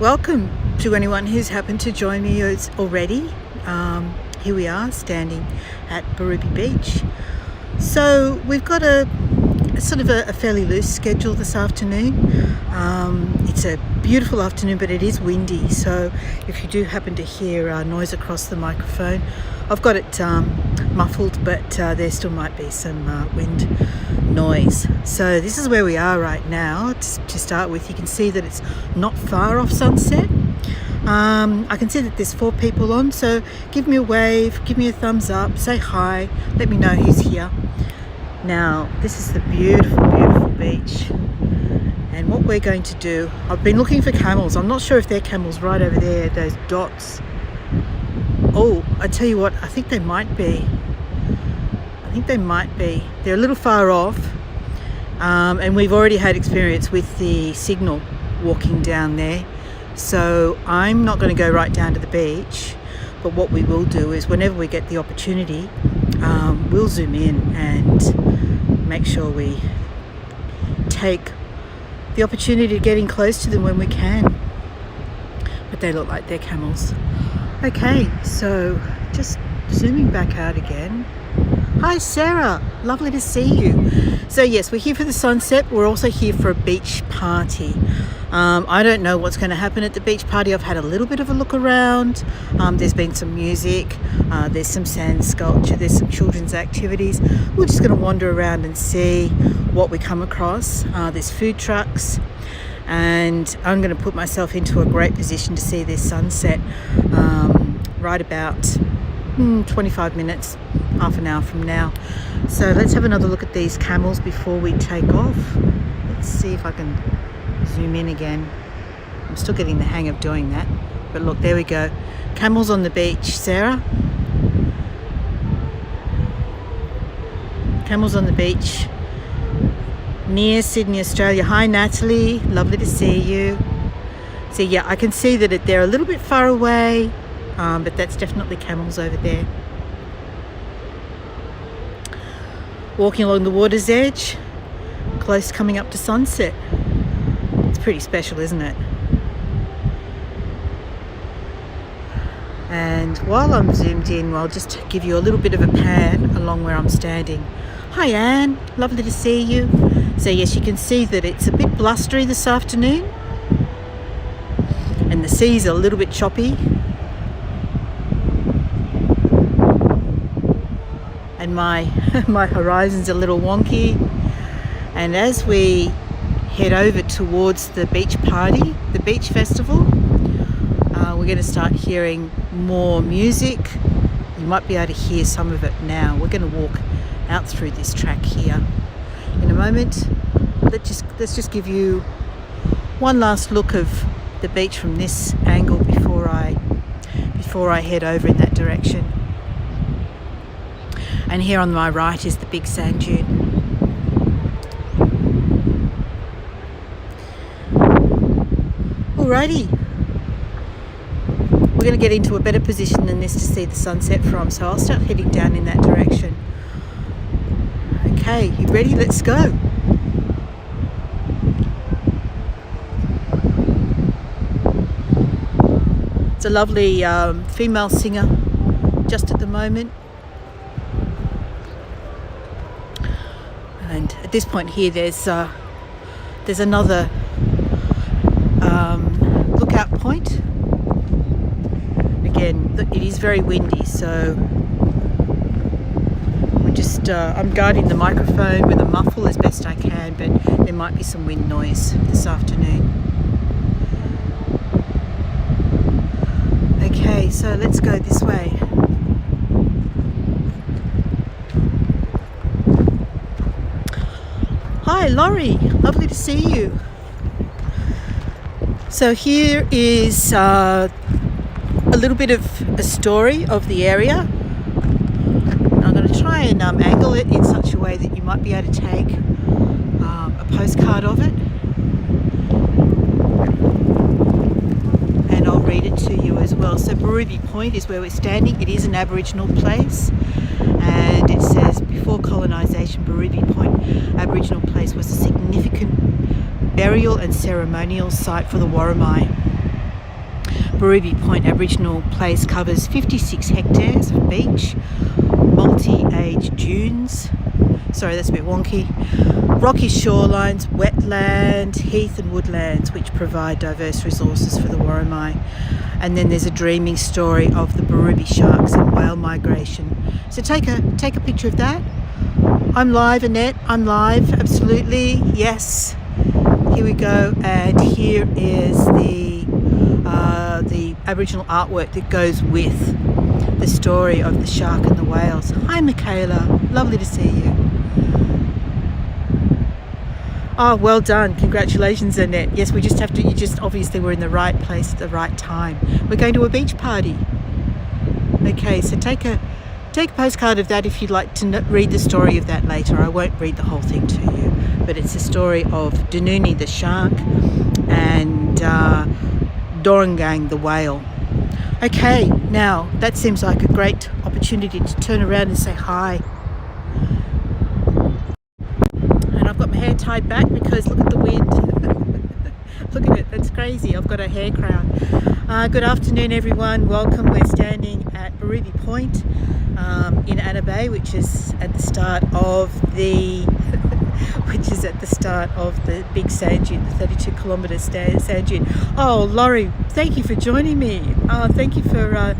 Welcome to anyone who's happened to join me already. Here we are standing at Worimi Beach. So we've got a fairly loose schedule this afternoon. It's a beautiful afternoon, but it is windy, so if you do happen to hear noise across the microphone, I've got it muffled, but there still might be some wind noise. So this is where we are right now. To start with, you can see that it's not far off sunset. I can see that there's 4 people on, so give me a wave, give me a thumbs up, say hi, let me know who's here. Now, this is the beautiful, beautiful beach. And what we're going to do, I've been looking for camels. I'm not sure if they're camels right over there, those dots. Oh, I tell you what, I think they might be. They're a little far off. And we've already had experience with the signal walking down there. So I'm not going to go right down to the beach. But what we will do is whenever we get the opportunity, we'll zoom in and make sure we take the opportunity of getting close to them when we can. But they look like they're camels. Okay, so just zooming back out again. Hi Sarah, lovely to see you. So yes, we're here for the sunset. We're also here for a beach party. I don't know what's going to happen at the beach party. I've had a little bit of a look around. There's been some music, there's some sand sculpture, there's some children's activities. We're just going to wander around and see what we come across. There's food trucks, and I'm going to put myself into a great position to see this sunset right about 25 minutes, half an hour from now. So let's have another look at these camels before we take off. Let's see if I can zoom in again. I'm still getting the hang of doing that, but look, there we go. Camels on the beach. Sarah, camels on the beach near Sydney, Australia. Hi Natalie, lovely to see you. So yeah, I can see that they're a little bit far away, but that's definitely camels over there. Walking along the water's edge, close coming up to sunset. It's pretty special, isn't it? And while I'm zoomed in, I'll just give you a little bit of a pan along where I'm standing. Hi Anne, lovely to see you. So yes, you can see that it's a bit blustery this afternoon, and the sea's a little bit choppy. And my horizon's a little wonky. And as we head over towards the beach party, the beach festival, we're going to start hearing more music. You might be able to hear some of it now. We're going to walk out through this track here in a moment. Let's just give you one last look of the beach from this angle before I head over in that direction. And here on my right is the big sand dune. Alrighty, we're going to get into a better position than this to see the sunset from, so I'll start heading down in that direction. Okay, you ready? Let's go. It's a lovely female singer just at the moment. And at this point here, there's another lookout point. Again, it is very windy, so I'm guarding the microphone with a muffle as best I can, but there might be some wind noise this afternoon. Okay, so let's go this way. Hi Laurie, lovely to see you. So here is a little bit of a story of the area. I'm going to try and angle it in such a way that you might be able to take a postcard of it, and I'll read it to you as well. So Worimi Point is where we're standing. It is an Aboriginal place, and it says, before colonisation, Worimi Point Aboriginal place was a significant burial and ceremonial site for the Worimi. Worimi Point Aboriginal Place covers 56 hectares of beach, multi-age dunes, sorry that's a bit wonky, rocky shorelines, wetland, heath and woodlands which provide diverse resources for the Worimi. And then there's a dreaming story of the Worimi sharks and whale migration. So take a picture of that. I'm live, Annette, I'm live, absolutely, yes. Here we go, and here is the Aboriginal artwork that goes with the story of the shark and the whales. Hi Michaela, lovely to see you. Oh, well done, congratulations Annette. Yes, we just have to, you just obviously were in the right place at the right time. We're going to a beach party. Okay, so take a postcard of that if you'd like to read the story of that later. I won't read the whole thing to you, but it's a story of Dununi the shark and Dorangang the whale. Okay, now that seems like a great opportunity to turn around and say hi. And I've got my hair tied back because look at the wind. Look at it, that's crazy. I've got a hair crown. Good afternoon everyone, welcome. We're standing at Worimi Point in Anna Bay, which is at the start of the big sand dune, the 32-kilometre sand dune. Oh, Laurie, thank you for joining me. Thank you for,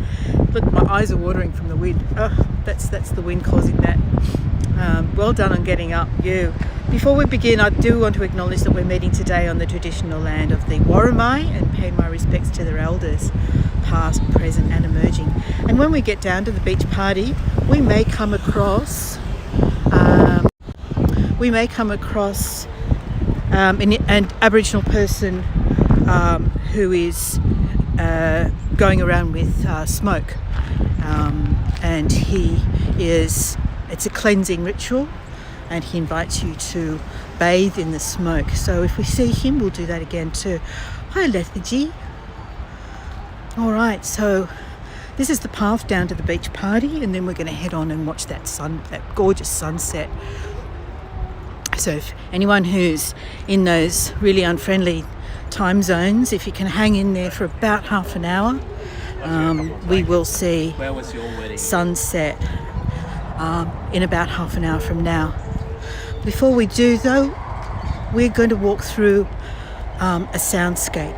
look, my eyes are watering from the wind. Oh, that's the wind causing that. Well done on getting up, you. Before we begin, I do want to acknowledge that we're meeting today on the traditional land of the Worimi and pay my respects to their elders, past, present and emerging. And when we get down to the beach party, we may come across an Aboriginal person who is going around with smoke, and it's a cleansing ritual, and he invites you to bathe in the smoke. So if we see him, we'll do that again too. Hi Lethargy. All right, so this is the path down to the beach party, and then we're going to head on and watch that gorgeous sunset. So if anyone who's in those really unfriendly time zones, if you can hang in there for about half an hour, we will see sunset in about half an hour from now. Before we do though, we're going to walk through a soundscape.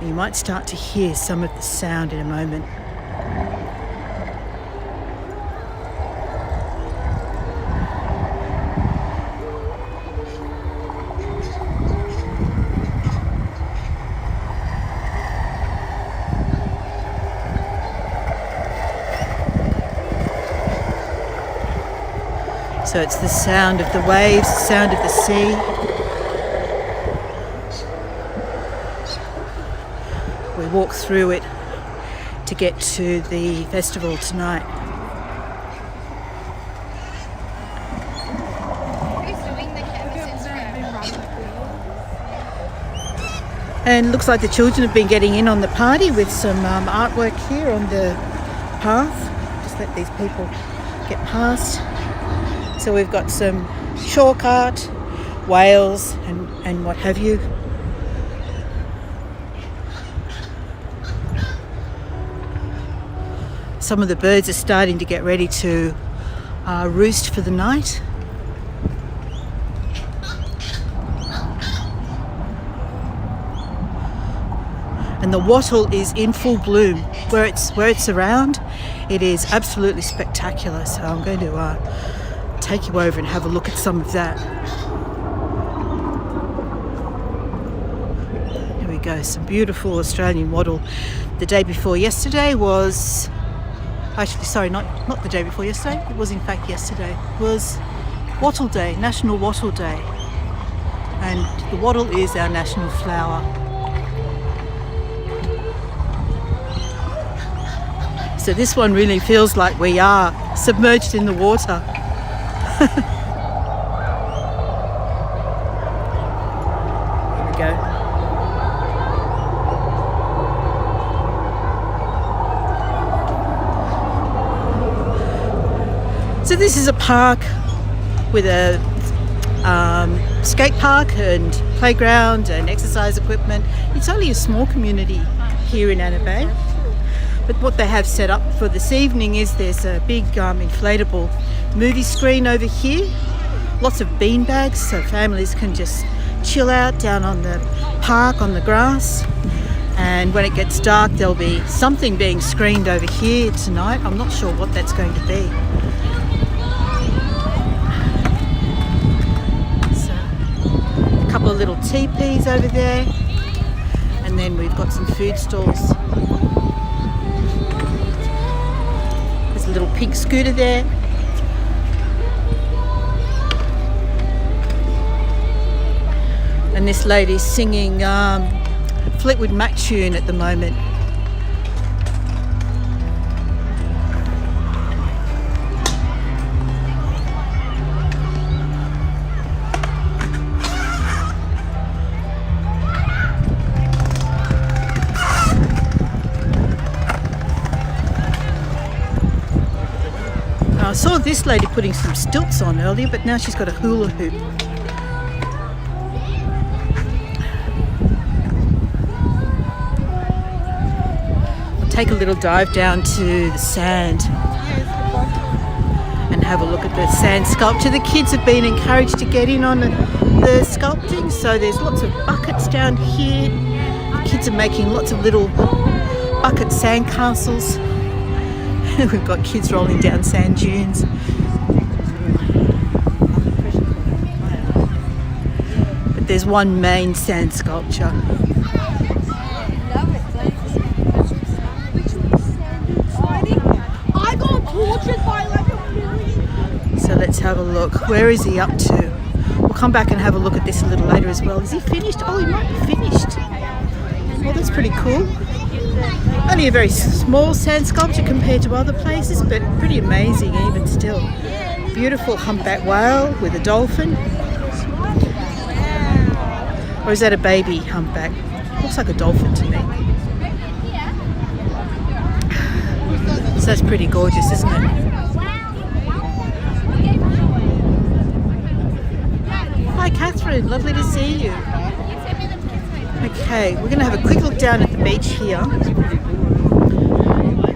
You might start to hear some of the sound in a moment. So it's the sound of the waves, the sound of the sea. We walk through it to get to the festival tonight. And looks like the children have been getting in on the party with some artwork here on the path. Just let these people get past. So we've got some chalk art, whales and what have you. Some of the birds are starting to get ready to roost for the night. And the wattle is in full bloom. Where it's around, it is absolutely spectacular. So I'm going to take you over and have a look at some of that. Here we go, some beautiful Australian wattle. The day before yesterday was, actually sorry, not the day before yesterday, it was in fact yesterday, it was Wattle Day, National Wattle Day. And the wattle is our national flower. So this one really feels like we are submerged in the water. Here we go. So this is a park with a skate park and playground and exercise equipment. It's only a small community, here in Anna Bay. But what they have set up for this evening is there's a big inflatable movie screen over here. Lots of bean bags so families can just chill out down on the park on the grass. And when it gets dark there'll be something being screened over here tonight. I'm not sure what that's going to be. So, a couple of little teepees over there. And then we've got some food stalls. There's a little pink scooter there. And this lady's singing Fleetwood Mac tune at the moment. I saw this lady putting some stilts on earlier, but now she's got a hula hoop. Take a little dive down to the sand and have a look at the sand sculpture. The kids have been encouraged to get in on the sculpting, so there's lots of buckets down here. The kids are making lots of little bucket sand castles. We've got kids rolling down sand dunes. But there's one main sand sculpture. So let's have a look. Where is he up to? We'll come back and have a look at this a little later as well. Is he finished? Oh, he might be finished. Well, that's pretty cool. Only a very small sand sculpture compared to other places, but pretty amazing even still. Beautiful humpback whale with a dolphin. Or is that a baby humpback? Looks like a dolphin to me. So that's pretty gorgeous, isn't it? Hi Catherine, lovely to see you. Okay, we're going to have a quick look down at the beach here.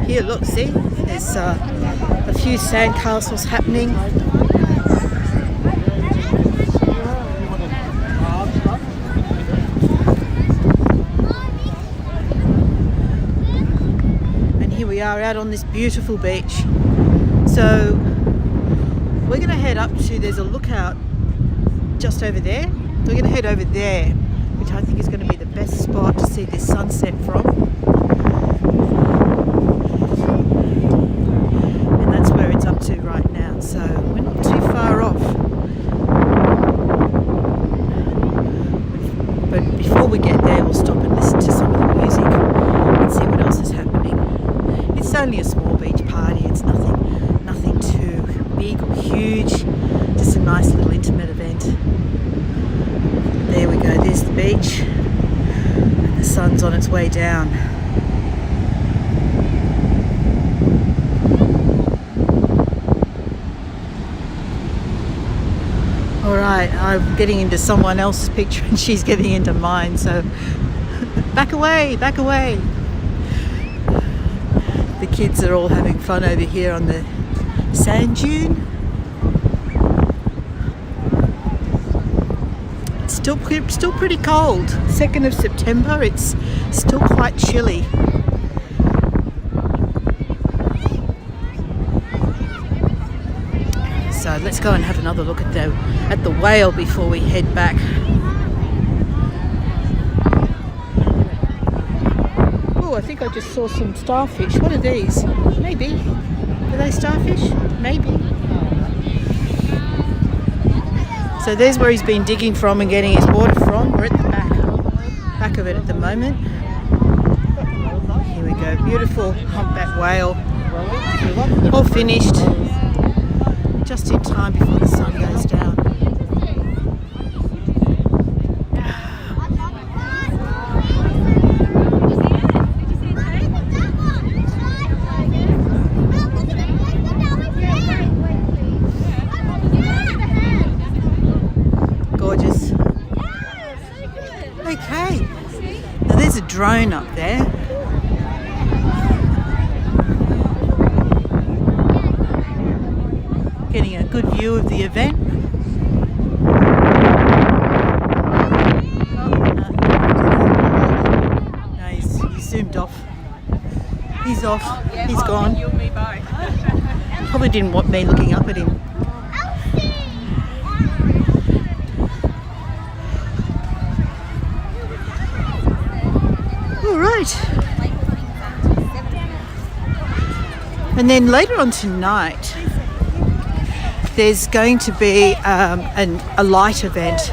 Here, look, see? There's a few sand castles happening. And here we are out on this beautiful beach. So we're going to head up to, there's a lookout just over there. We're going to head over there, which I think is going to be the best spot to see this sunset from. And that's where it's up to right now. So we're not too far off. But before we get there, we'll stop and listen to some of the music and see what else is happening. It's only a small beach party. It's nothing too big or huge. Just a nice little intimate event. There we go, there's the beach. And the sun's on its way down. Alright, I'm getting into someone else's picture and she's getting into mine, so back away, back away. The kids are all having fun over here on the sand dune. Still pretty cold. 2nd of September, it's still quite chilly. So let's go and have another look at the whale before we head back. Oh, I think I just saw some starfish. What are these? Maybe. Are they starfish? Maybe. So there's where he's been digging from and getting his water from. We're at the back of it at the moment. Here we go, beautiful humpback whale. All finished. Just in time before the sun goes down. Okay, now there's a drone up there. good view of the event. No, he's zoomed off. He's off. He's gone. Probably didn't want me looking up at him. All right. And then later on tonight, there's going to be a light event.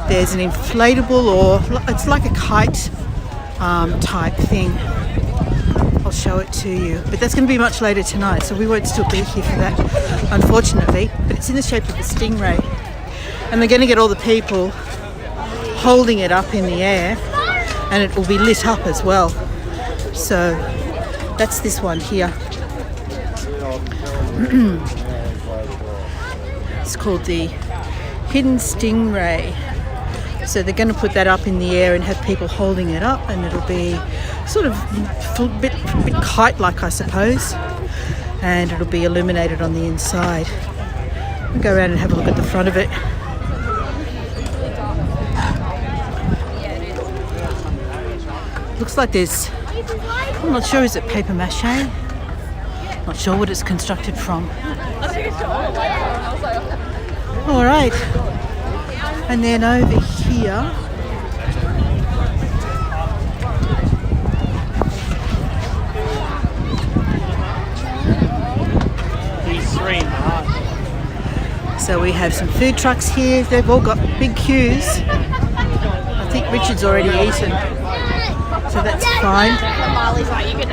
There's an inflatable, or it's like a kite type thing. I'll show it to you. But that's going to be much later tonight, so we won't still be here for that, unfortunately. But it's in the shape of a stingray. And they're going to get all the people holding it up in the air, and it will be lit up as well. So that's this one here. It's called the Hidden Stingray. So they're going to put that up in the air and have people holding it up, and it'll be sort of a bit kite-like, I suppose, and it'll be illuminated on the inside. We'll go around and have a look at the front of it. Looks like there's, I'm not sure, is it paper mache? Not sure what it's constructed from. All right. And then over here, so we have some food trucks here. They've all got big queues. I think Richard's already eaten, so that's fine.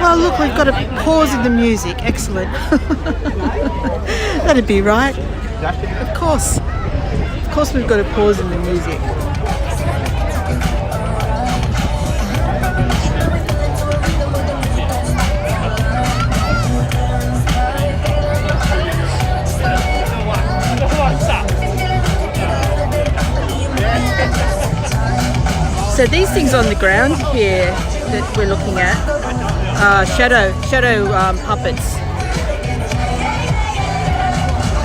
Oh look, we've got a pause in the music. Excellent. That'd be right. Of course. Of course we've got a pause in the music. So these things on the ground here that we're looking at are shadow puppets.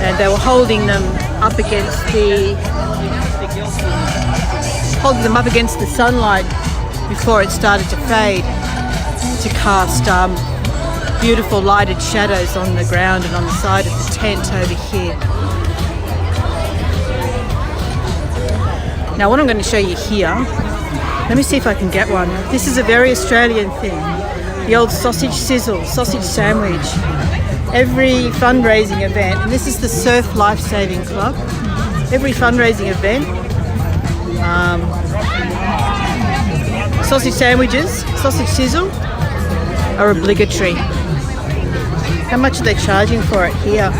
And they were holding them up against the sunlight before it started to fade, to cast beautiful lighted shadows on the ground and on the side of the tent over here. Now what I'm going to show you here, let me see if I can get one. This is a very Australian thing, the old sausage sizzle, sausage sandwich. Every fundraising event, and this is the Surf Life Saving Club, every fundraising event, sausage sandwiches, sausage sizzle are obligatory. How much are they charging for it here?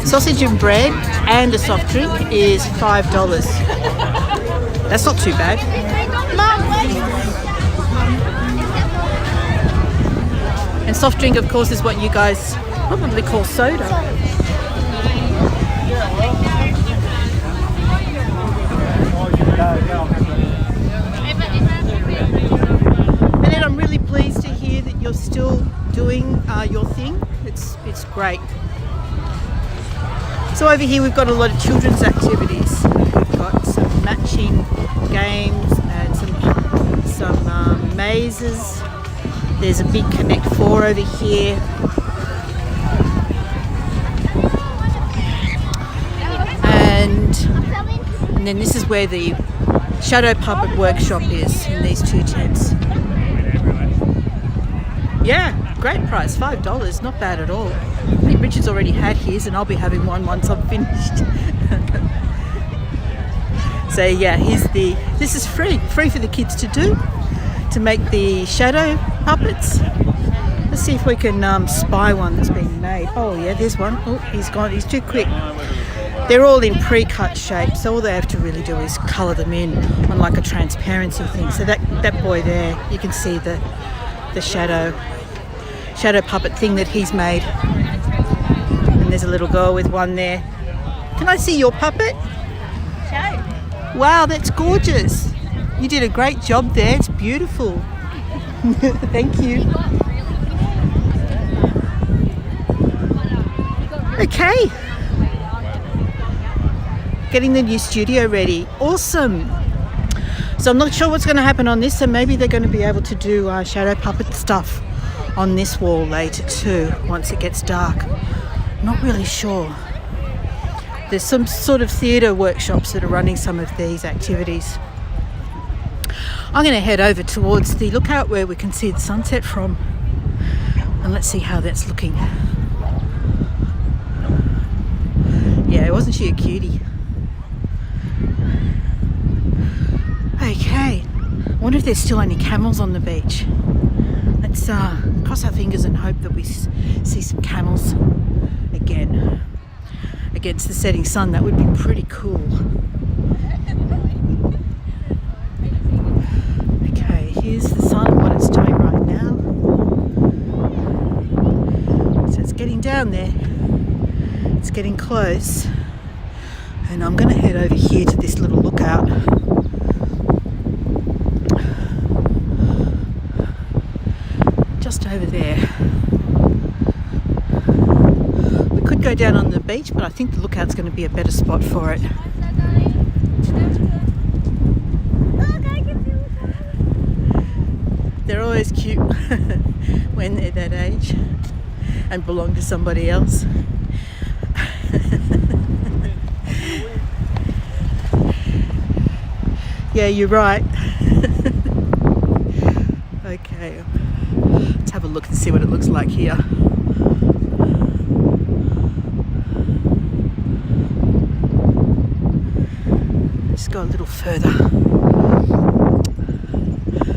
Sausage and bread and a soft drink is $5. That's not too bad. And soft drink, of course, is what you guys probably call soda. And then I'm really pleased to hear that you're still doing your thing. It's great. So over here we've got a lot of children's activities. We've got some matching games and some mazes. There's a big Connect 4 over here. And then this is where the shadow puppet workshop is, in these two tents. Yeah, great price, $5, not bad at all. I think Richard's already had his, and I'll be having one once I'm finished. So yeah, this is free for the kids to do, to make the shadow puppets. Let's see if we can spy one that's been made. Oh yeah, there's one. Oh, he's gone, he's too quick. They're all in pre-cut shape, so all they have to really do is colour them in on like a transparency thing. So that boy there, you can see the shadow puppet thing that he's made. And there's a little girl with one there. Can I see your puppet? Show. Wow, that's gorgeous. You did a great job there. It's beautiful. Thank you. Okay, getting the new studio ready. Awesome. So I'm not sure what's going to happen on this, so maybe they're going to be able to do shadow puppet stuff on this wall later too, once it gets dark. Not really sure. There's some sort of theatre workshops that are running some of these activities. I'm going to head over towards the lookout where we can see the sunset from, and let's see how that's looking. Yeah, wasn't she a cutie? Okay, I wonder if there's still any camels on the beach. Let's cross our fingers and hope that we see some camels again against the setting sun. That would be pretty cool. Okay, here's the sun, what it's doing right now. So it's getting down there. It's getting close. And I'm going to head over here to this little lookout. Just over there. We could go down on the beach, but I think the lookout's going to be a better spot for it. They're always cute when they're that age and belong to somebody else. Yeah, you're right. Okay, let's have a look and see what it looks like here. Just go a little further.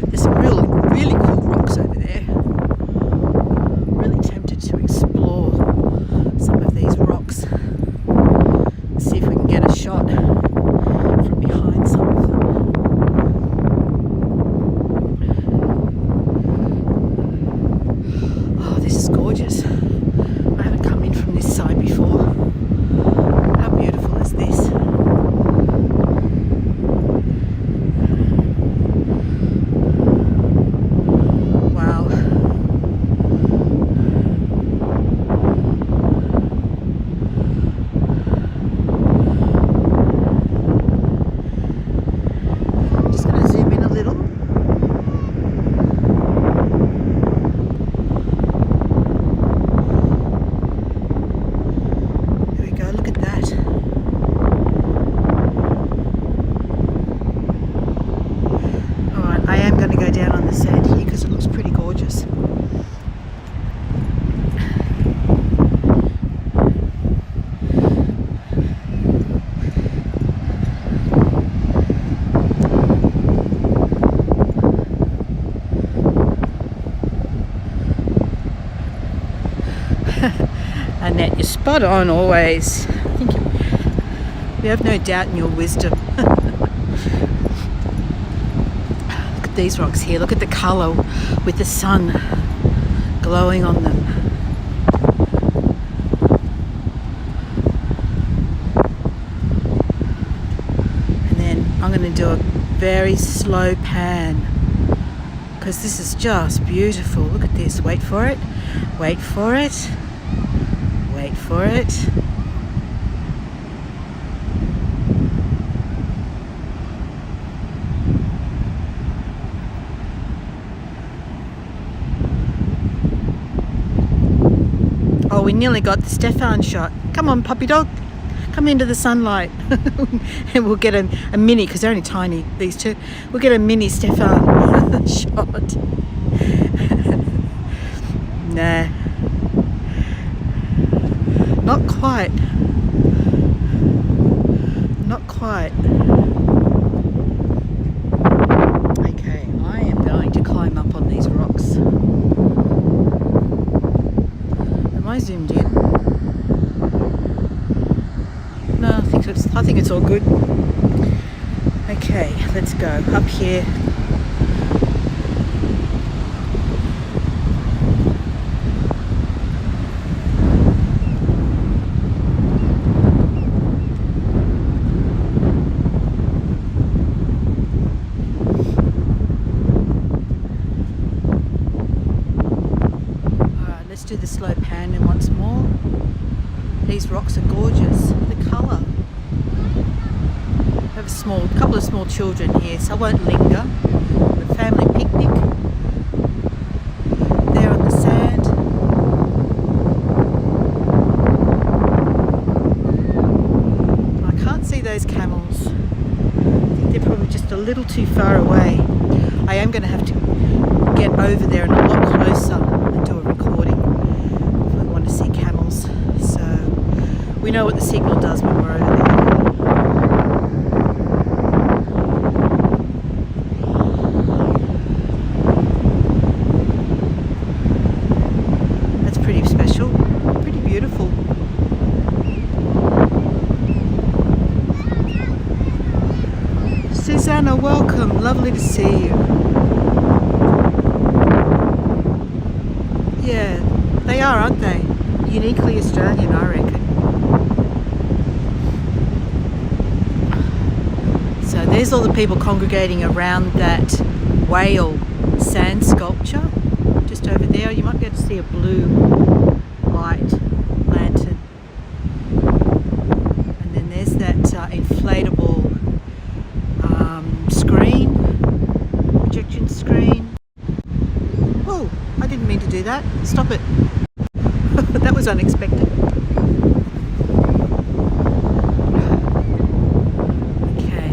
There's some really cool rocks over there. Really tempted to explore some of these rocks. See if we can get a shot from behind some of them. Oh, this is gorgeous. I haven't come in from this side before. How beautiful is this? Wow. Just going to zoom in a little. There we go, look at that. Alright, I am going to go down on the sand here because it looks pretty gorgeous. Annette, you're spot on always. We have no doubt in your wisdom. Look at these rocks here. Look at the colour with the sun glowing on them. And then I'm going to do a very slow pan because this is just beautiful. Look at this. Wait for it. Wait for it. Wait for it. Oh, we nearly got the Stefan shot. Come on, puppy dog. Come into the sunlight. And we'll get a mini, because they're only tiny, these two. We'll get a mini Stefan shot. Nah. Not quite. Not quite. Okay, I am going to climb up on these rocks. Am I zoomed in? No, I think it's all good. Okay, let's go up here. Do the slow pan in once more. These rocks are gorgeous. The colour. I have a couple of small children here, so I won't linger. The family picnic there on the sand. I can't see those camels. I think they're probably just a little too far away. I am going to have to get over there and a lot closer and do a recording if we want to see camels. So we know what the signal does when we're over there. That's pretty special, pretty beautiful. Susanna, welcome, lovely to see you. Yeah, they are, aren't they? Uniquely Australian, I reckon. So there's all the people congregating around that whale sand sculpture. Just over there, you might be able to see a blue light lantern. And then there's that inflatable screen, projection screen. Oh, I didn't mean to do that. Stop it. That was unexpected. Okay.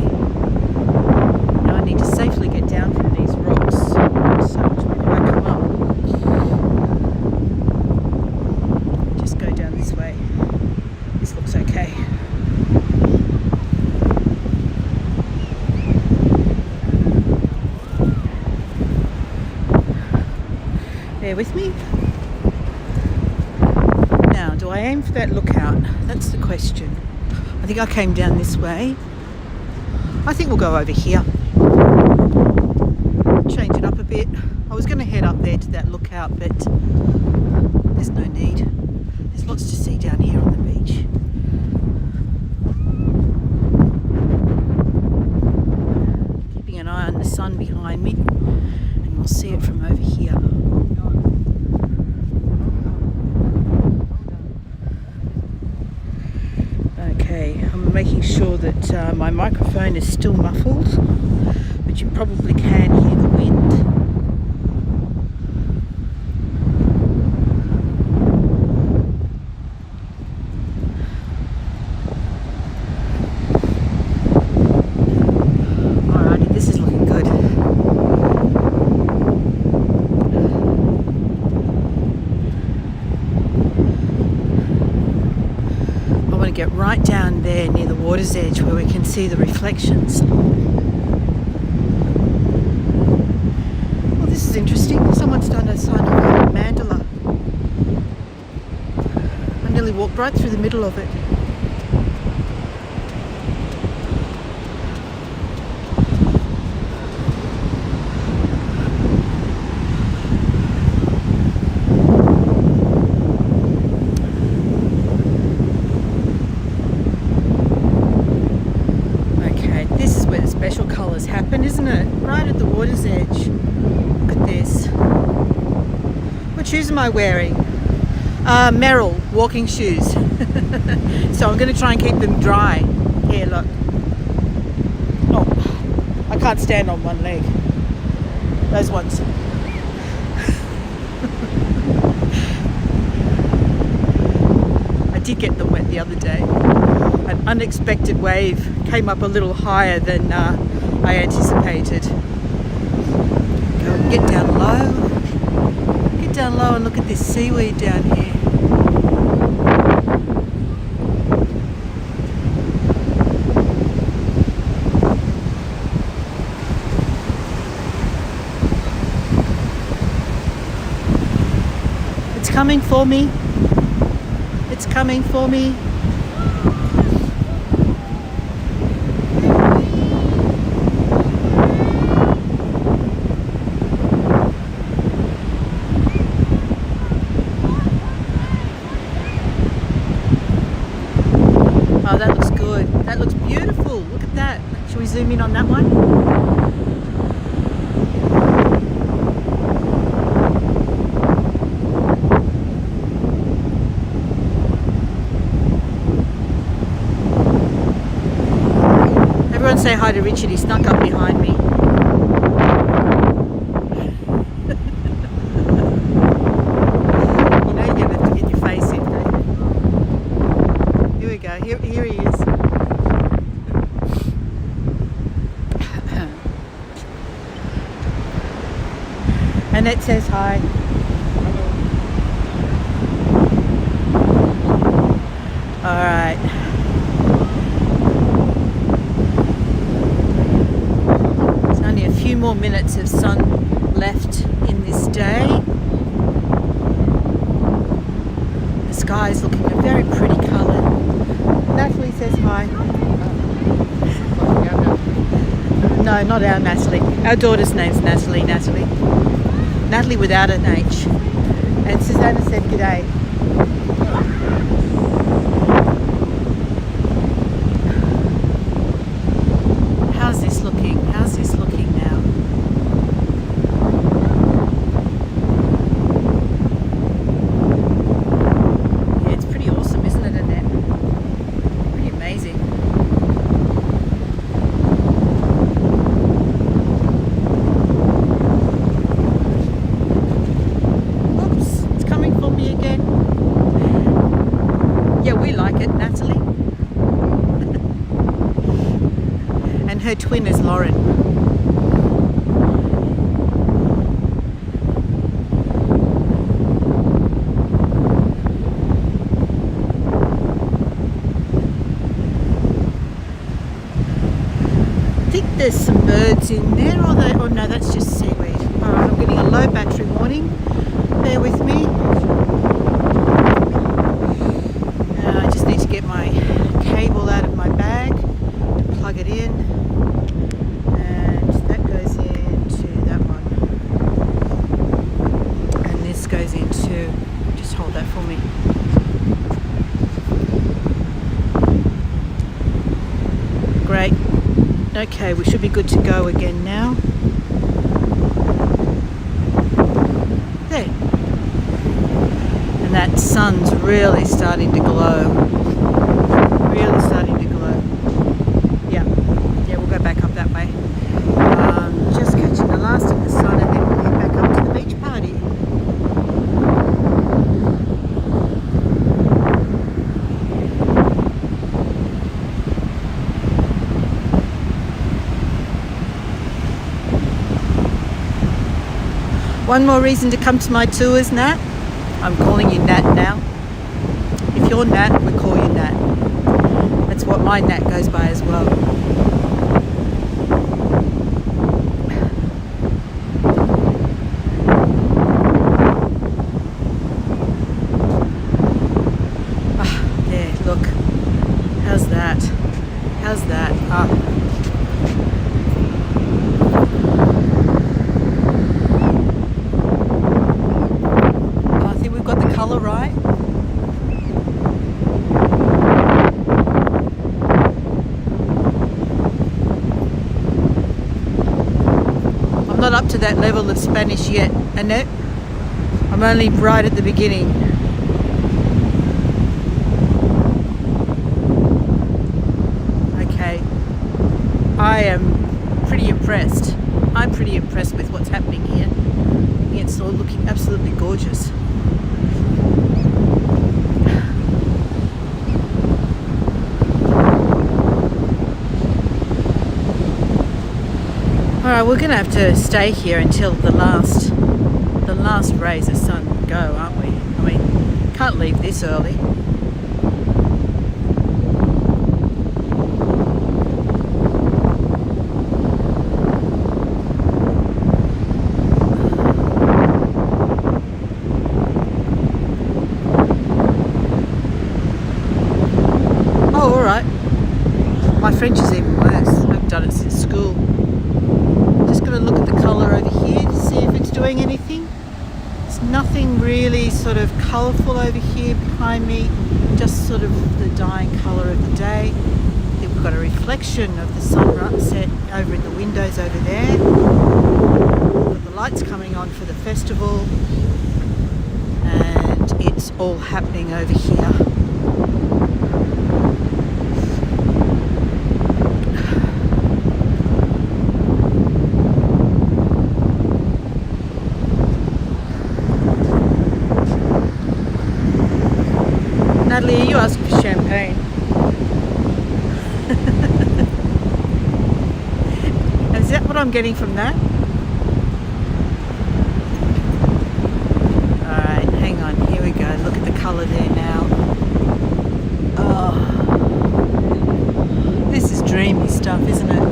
Now I need to safely get down from these rocks. So much more I come up. Just go down this way. This looks okay. Bear with me. Now, do I aim for that lookout? That's the question. I think I came down this way. I think we'll go over here. Change it up a bit. I was going to head up there to that lookout, but there's no need. There's lots to see down here on the beach. Keeping an eye on the sun behind me, and we'll see it from over here. Okay, I'm making sure that my microphone is still muffled, but you probably can hear the wind. Alrighty, this is looking good. Get right down there near the water's edge where we can see the reflections. Well, this is interesting. Someone's done a sign of a mandala. I nearly walked right through the middle of it. Special colours happen, isn't it? Right at the water's edge. Look at this. What shoes am I wearing? Merrill walking shoes. So I'm going to try and keep them dry. Here, look. Oh, I can't stand on one leg. Those ones. I did get them wet the other day. An unexpected wave came up a little higher than I anticipated. Go and get down low. Get down low and look at this seaweed down here. It's coming for me. It's coming for me. Oh, that looks good. That looks beautiful. Look at that. Shall we zoom in on that one? and say hi to Richard. He snuck up behind me. You know you're going to have to get your face in, don't you? Here we go. Here he is. Annette says hi. Alright. There's only a few more minutes of sun left in this day. The sky is looking a very pretty colour. Natalie says hi. No, not our Natalie. Our daughter's name's Natalie. Natalie without an H. And Susanna said g'day. How's this looking? How's this looking now? Yeah, it's pretty awesome, isn't it, Annette? Pretty amazing. Oops, it's coming for me again. Yeah, we like it, Natalie. And her twin is Lauren. I think there's some birds in there, or oh no, that's just seaweed. Alright, I'm getting a low battery warning. Bear with me. I just need to get my cable out of my bag, plug it in, and that goes into that one. And this goes into, just hold that for me. Great. Okay, we should be good to go again now. There. And that sun's really starting to glow. Really starting to glow. Yeah, we'll go back up that way. Just catching the last of the sun and then we'll head back up to the beach party. One more reason to come to my tours, Nat. I'm calling you Nat now. If you're Nat, we call you Nat. That's what my Nat goes by as well. There, look. How's that? How's that? I think we've got the colour right. I'm not up to that level of Spanish yet, Annette. I'm only right at the beginning. Okay. I am pretty impressed. I'm pretty impressed with what's happening here. It's all looking absolutely gorgeous. Alright, we're going to have to stay here until the last rays of sun go, aren't we? I mean, can't leave this early. Oh, alright. My French is even worse. I've done it since school. Just going to look at the colour over here to see if it's doing anything. There's nothing really sort of colourful over here behind me, just sort of the dying colour of the day. I think we've got a reflection of the sunset over in the windows over there. We've got the lights coming on for the festival, and it's all happening over here. I'm getting from that? Alright, hang on, here we go. Look at the colour there now. Oh, this is dreamy stuff, isn't it?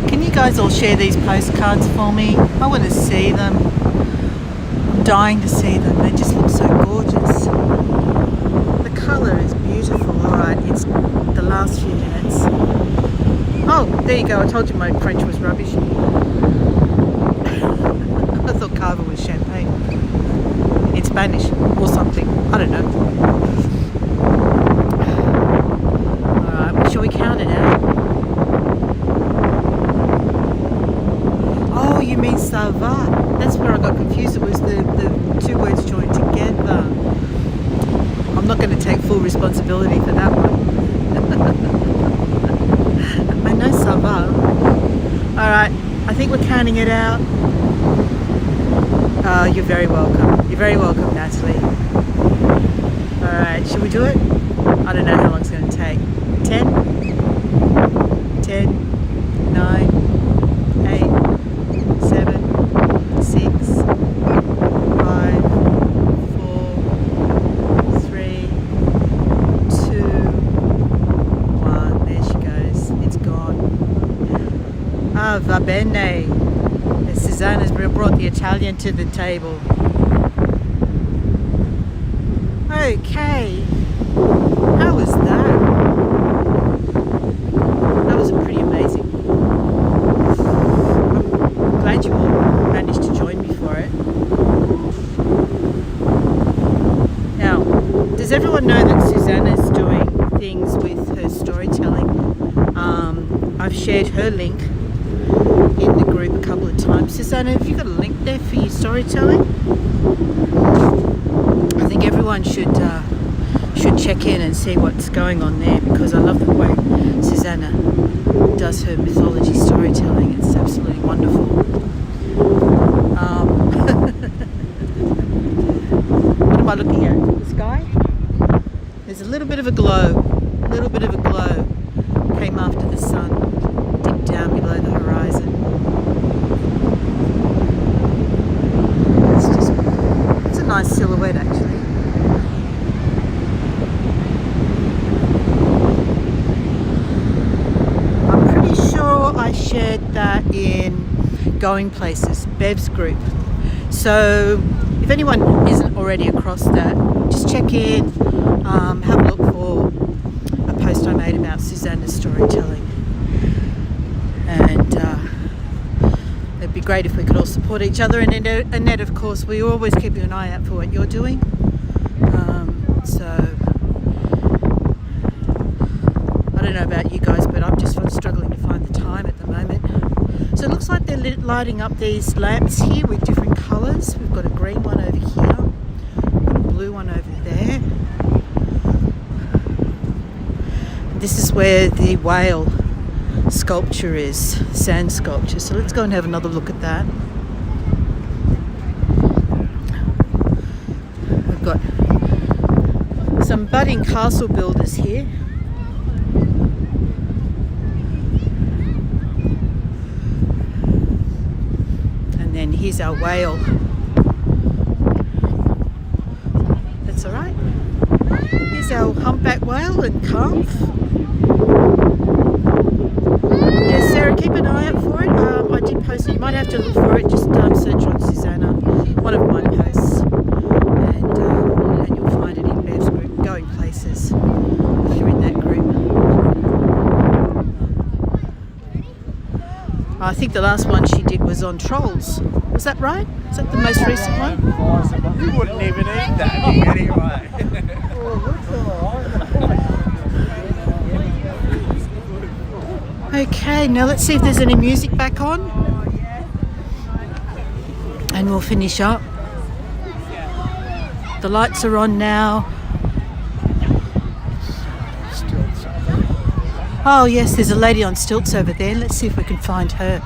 Can you guys all share these postcards for me? I want to see them. I'm dying to see them. They just look so gorgeous. The colour is beautiful. Alright, it's the last few minutes. Oh, there you go. I told you my French was rubbish. I thought cava was champagne. In Spanish or something. I don't know. Alright, well, shall we count it out? Oh, you mean ça va? That's where I got confused. It was the two words joined together. I'm not going to take full responsibility for that one. I know ça va. Alright, I think we're counting it out. Oh, you're very welcome. You're very welcome, Natalie. Alright, should we do it? I don't know how long it's going to take. 10? 10, 9, 8, 7, 6, 5, 4, 3, 2, 1. There she goes. It's gone. Ah, va bene. Susanna's brought the Italian to the table. Okay. How was that? That was pretty amazing. I'm glad you all managed to join me for it. Now, does everyone know that Susanna's doing things with her storytelling? I've shared her link in the group a couple of times. Susanna, have you got a link there for your storytelling? I think everyone should check in and see what's going on there, because I love the way Susanna does her mythology storytelling. It's absolutely wonderful. What am I looking at? The sky? There's a little bit of a glow. A little bit of a glow came after the sun dipped down below the horizon. It's a nice silhouette, actually. I'm pretty sure I shared that in Going Places, Bev's group. So if anyone isn't already across that, just check in, have a look for a post I made about Susanna's storytelling. And it'd be great if we could all support each other. And Annette, of course, we always keep an eye out for what you're doing. So I don't know about you guys, but I'm just struggling to find the time at the moment. So it looks like they're lighting up these lamps here with different colours. We've got a green one over here, a blue one over there. This is where the whale sculpture is, sand sculpture. So let's go and have another look at that. We've got some budding castle builders here. And then here's our whale. That's alright. Here's our humpback whale and calf. Yeah, Sarah, keep an eye out for it. I did post it. You might have to look for it. Just search on Susanna, one of my posts, and you'll find it in Bev's group, Going Places, if you're in that group. I think the last one she did was on trolls. Was that right? Is that the most recent one? You wouldn't even eat that anyway. Okay, now let's see if there's any music back on. And we'll finish up. The lights are on now. Oh yes, there's a lady on stilts over there. Let's see if we can find her.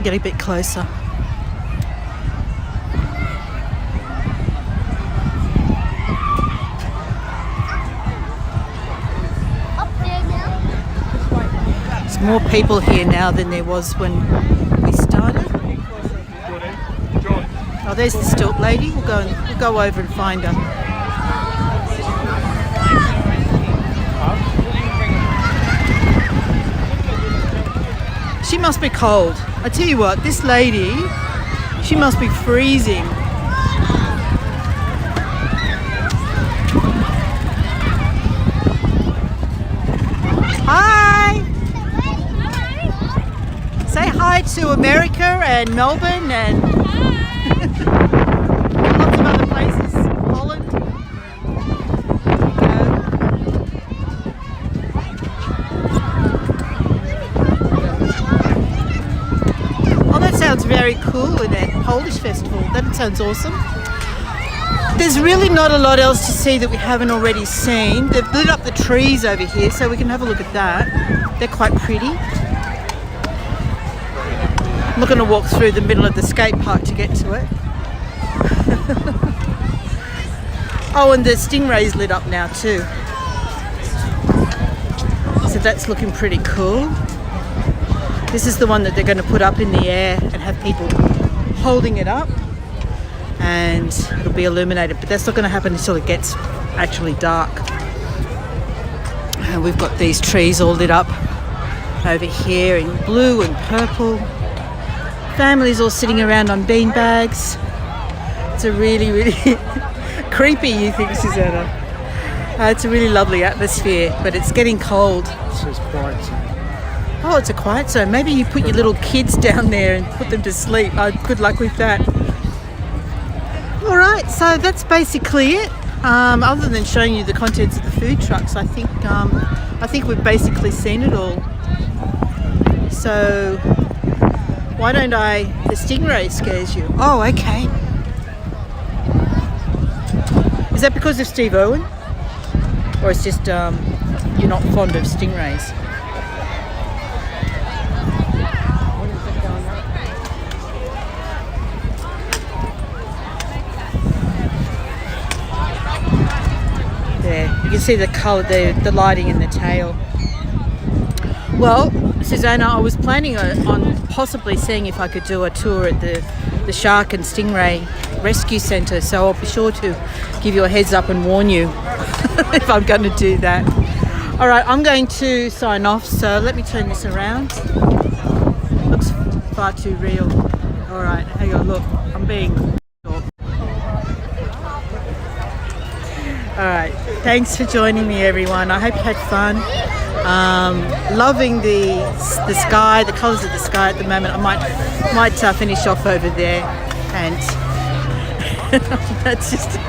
Get a bit closer. more people here now than there was when we started. Oh, there's the stilt lady. We'll go over and find her. She must be cold. I tell you what, this lady, she must be freezing. Hi! Say hi to America and Melbourne and lots of other places. Holland. Oh, that sounds very cool with that Polish festival. That sounds awesome. There's really not a lot else to see that we haven't already seen. They've lit up the trees over here, so we can have a look at that. They're quite pretty. I'm not going to walk through the middle of the skate park to get to it. Oh, and the stingray's lit up now too. So that's looking pretty cool. This is the one that they're going to put up in the air and have people holding it up. And it'll be illuminated, but that's not going to happen until it gets actually dark. And we've got these trees all lit up over here in blue and purple. Families all sitting around on bean bags. It's a really, really creepy, you think, Susanna? It's a really lovely atmosphere, but it's getting cold. It says quiet zone. Oh, it's a quiet zone. Maybe you put your little kids down there and put them to sleep. Good luck with that. All right, so that's basically it. Other than showing you the contents of the food trucks, I think we've basically seen it all. So why don't the stingray scares you? Oh, okay. Is that because of Steve Irwin, or it's just you're not fond of stingrays? You can see the colour, the lighting in the tail. Well, Susanna, I was planning on possibly seeing if I could do a tour at the Shark and Stingray Rescue Centre, so I'll be sure to give you a heads up and warn you if I'm going to do that. All right, I'm going to sign off, so let me turn this around. Looks far too real. All right, hang on, look, I'm being... All right, thanks for joining me, everyone. I hope you had fun. Loving the sky, the colours of the sky at the moment. I might finish off over there, and that's just.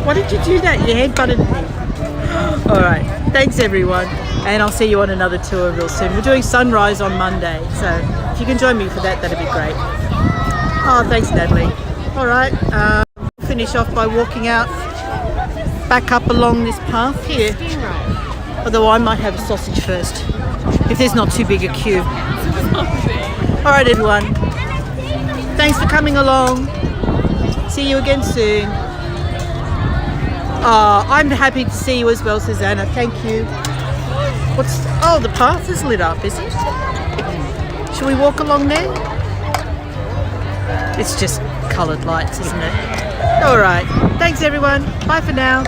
Why did you do that? Your head butted me. All right, thanks everyone, and I'll see you on another tour real soon. We're doing sunrise on Monday, so if you can join me for that, that'd be great. Oh, thanks, Natalie. All right, finish off by walking out. Back up along this path here. Although I might have a sausage first, if there's not too big a queue. Alright everyone, thanks for coming along. See you again soon. I'm happy to see you as well, Susanna. Thank you. Oh, the path is lit up, is it? Shall we walk along there? It's just coloured lights, isn't it? Alright, thanks everyone. Bye for now.